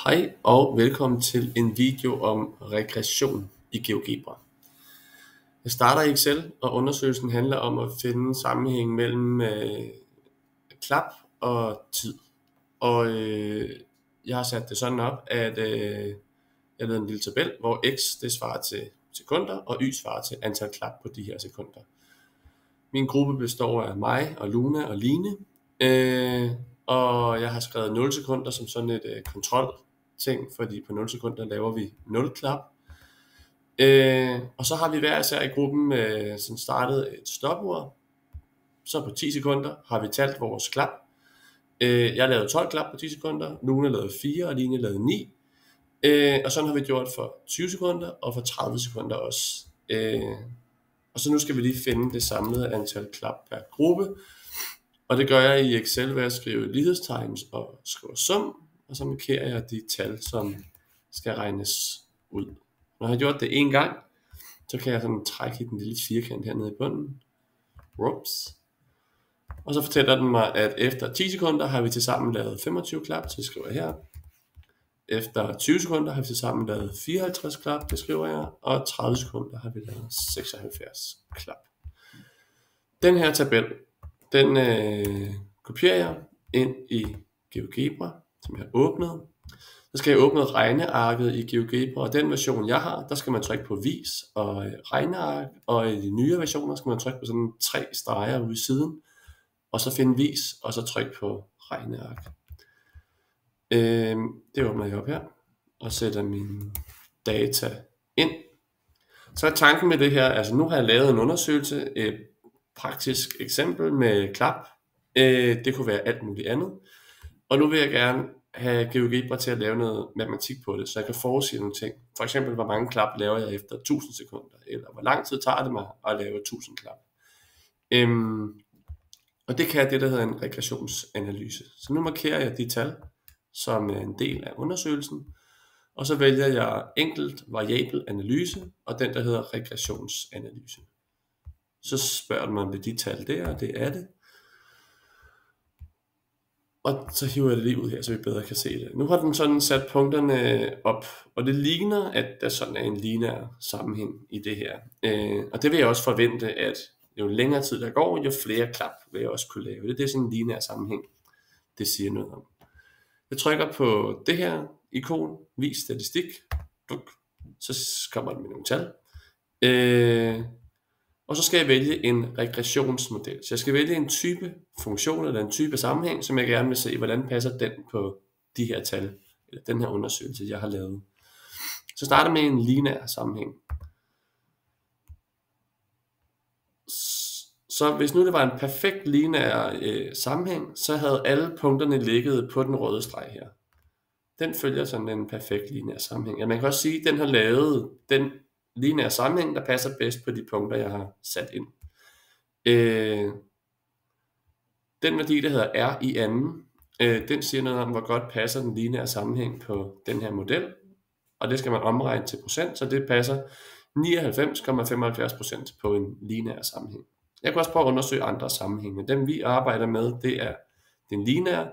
Hej og velkommen til en video om regression i GeoGebra. Jeg starter i Excel, og undersøgelsen handler om at finde sammenhæng mellem klap og tid. Og jeg har sat det sådan op, at jeg lavede en lille tabel, hvor x det svarer til sekunder, og y svarer til antal klap på de her sekunder. Min gruppe består af mig og Luna og Line, og jeg har skrevet 0 sekunder som sådan et kontrolting, fordi på 0 sekunder laver vi 0 klap. Og så har vi hver især i gruppen sådan startet et stopur. Så på 10 sekunder har vi talt vores klap. Jeg lavede 12 klap på 10 sekunder, Luna lavede 4 og Line lavede 9. Og sådan har vi gjort for 20 sekunder og for 30 sekunder også. Og så nu skal vi lige finde det samlede antal klap per gruppe. Og det gør jeg i Excel ved at skrive lighedstegn og skrive sum, og så markerer jeg de tal, som skal regnes ud. Når jeg har gjort det en gang, så kan jeg sådan trække i den lille firkant hernede i bunden. Whoops. Og så fortæller den mig, at efter 10 sekunder har vi tilsammen lavet 25 klap, så det skriver jeg her. Efter 20 sekunder har vi tilsammen lavet 54 klap, det skriver jeg. Og 30 sekunder har vi lavet 76 klap. Den her tabel, den kopierer jeg ind i GeoGebra, som jeg har åbnet. Så skal jeg åbne regnearket i GeoGebra, og den version jeg har, der skal man trykke på vis og regneark, og i de nye versioner skal man trykke på sådan 3 streger ude i siden, og så finde vis, og så trykke på regneark. Det åbner jeg op her, og sætter mine data ind. Så er tanken med det her, altså nu har jeg lavet en undersøgelse, et praktisk eksempel med klap. Det kunne være alt muligt andet. Og nu vil jeg gerne have GeoGebra til at lave noget matematik på det, så jeg kan forudsige nogle ting. For eksempel, hvor mange klap laver jeg efter 1000 sekunder, eller hvor lang tid tager det mig at lave 1000 klap. Og det kan det, der hedder en regressionsanalyse. Så nu markerer jeg de tal, som er en del af undersøgelsen, og så vælger jeg enkelt variabel analyse, og den, der hedder regressionsanalyse. Så spørger man med de tal der, og det er det. Og så hiver jeg det lige ud her, så vi bedre kan se det. Nu har den sådan sat punkterne op, og det ligner, at der sådan er en lineær sammenhæng i det her. Og det vil jeg også forvente, at jo længere tid der går, jo flere klap vil jeg også kunne lave. Det er sådan en lineær sammenhæng, det siger noget om. Jeg trykker på det her ikon, vis statistik, så kommer den med nogle tal. Og så skal jeg vælge en regressionsmodel. Så jeg skal vælge en type funktion eller en type sammenhæng, som jeg gerne vil se, hvordan passer den på de her tal, eller den her undersøgelse, jeg har lavet. Så starter med en lineær sammenhæng. Så hvis nu det var en perfekt lineær sammenhæng, så havde alle punkterne ligget på den røde streg her. Den følger sådan en perfekt lineær sammenhæng. Ja, man kan også sige, at den har lavet den lineær sammenhæng, der passer bedst på de punkter, jeg har sat ind. Den værdi, der hedder R i anden, den siger noget om, hvor godt passer den lineære sammenhæng på den her model. Og det skal man omregne til procent, så det passer 99,75% på en lineær sammenhæng. Jeg kan også prøve at undersøge andre sammenhænge. Dem vi arbejder med, det er den lineære,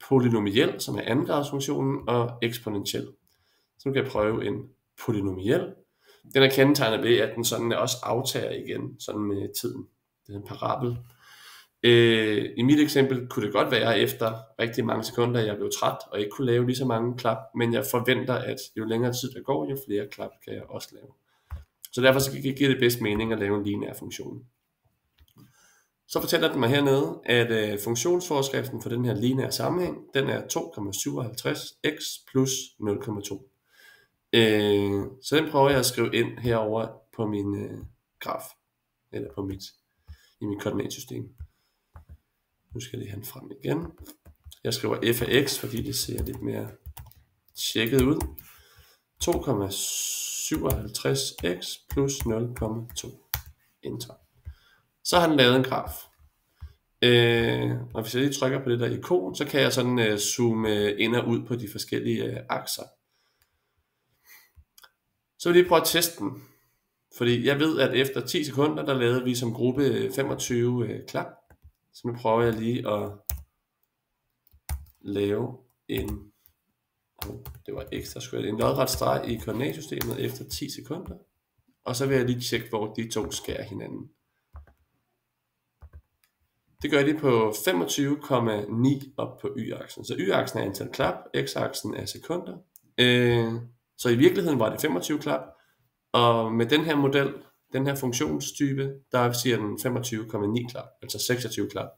polynomiel, som er andengradsfunktionen, og eksponentiel. Så nu kan jeg prøve en polynomiel. Den er kendetegnet ved, at den sådan også aftager igen, sådan med tiden. Det er en parabel. I mit eksempel kunne det godt være, efter rigtig mange sekunder, jeg blev træt, og ikke kunne lave lige så mange klap, men jeg forventer, at jo længere tid der går, jo flere klap kan jeg også lave. Så derfor så giver det bedst mening at lave en lineær funktion. Så fortæller den mig hernede, at funktionsforskriften for den her lineære sammenhæng, den er 2,57x plus 0,2. Så den prøver jeg at skrive ind herover på min graf, eller i mit koordinatsystem. Nu skal jeg lige have den frem igen. Jeg skriver f af x, fordi det ser lidt mere tjekket ud. 2,57x plus 0,2. Enter. Så har den lavet en graf. Og hvis jeg lige trykker på det der ikon, så kan jeg sådan zoome ind og ud på de forskellige akser. Så vil jeg lige prøve at teste den. Fordi jeg ved, at efter 10 sekunder, der lavede vi som gruppe 25 klap. Så nu prøver jeg lige at lave en det var x, der skulle jeg en lodret streg i koordinatsystemet efter 10 sekunder. Og så vil jeg lige tjekke, hvor de to skærer hinanden. Det gør de på 25,9 op på y-aksen. Så y-aksen er antal klap, x-aksen er sekunder. Så i virkeligheden var det 25 klap. Og med den her model, den her funktionstype, der siger den 25,9 klap, altså 26 klap.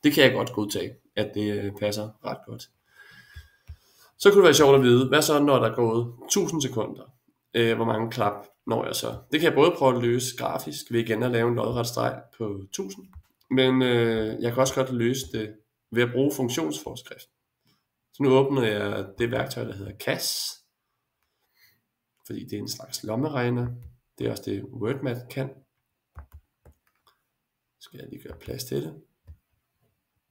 Det kan jeg godt godtage, at det passer ret godt. Så kunne det være sjovt at vide, hvad så når der er gået 1000 sekunder? Hvor mange klap når jeg så? Det kan jeg både prøve at løse grafisk ved igen at lave en lodret streg på 1000. Men jeg kan også godt løse det ved at bruge funktionsforskriften. Så nu åbner jeg det værktøj, der hedder CAS. Fordi det er en slags lommeregner. Det er også det WordMath kan. Skal jeg lige gøre plads til det,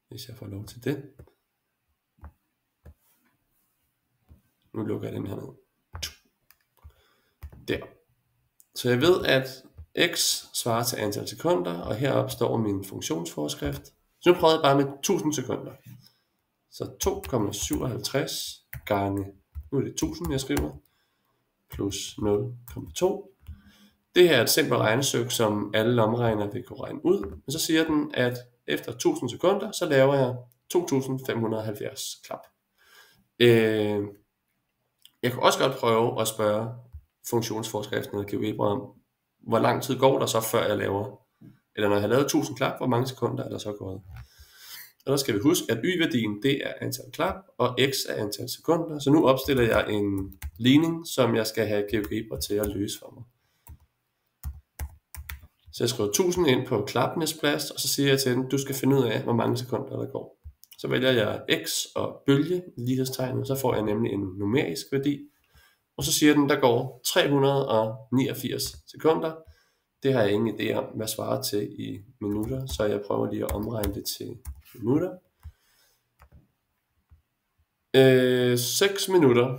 hvis jeg får lov til det. Nu lukker jeg den her ned. Der. Så jeg ved, at x svarer til antal sekunder, og heroppe står min funktionsforskrift. Så nu prøver jeg bare med 1000 sekunder. Så 2,57 gange, nu er det 1000 jeg skriver, plus 0,2. Det her er et simpelt regnestykke, som alle lommeregnere vil kunne regne ud. Men så siger den, at efter 1000 sekunder, så laver jeg 2570 klap. Jeg kan også godt prøve at spørge funktionsforskriften af GeoGebra om, hvor lang tid går der så, før jeg laver, eller når jeg har lavet 1000 klap, hvor mange sekunder er der så gået. Og der skal vi huske, at y-værdien det er antal klap, og x er antal sekunder. Så nu opstiller jeg en ligning, som jeg skal have GeoGebra til at løse for mig. Så jeg skriver 1000 ind på klappenes plads, og så siger jeg til den, du skal finde ud af, hvor mange sekunder der går. Så vælger jeg x og bølge lighedstegnet, så får jeg nemlig en numerisk værdi. Og så siger den, der går 389 sekunder. Det har jeg ingen idé om, hvad svarer til i minutter, så jeg prøver lige at omregne det til minutter. 6 minutter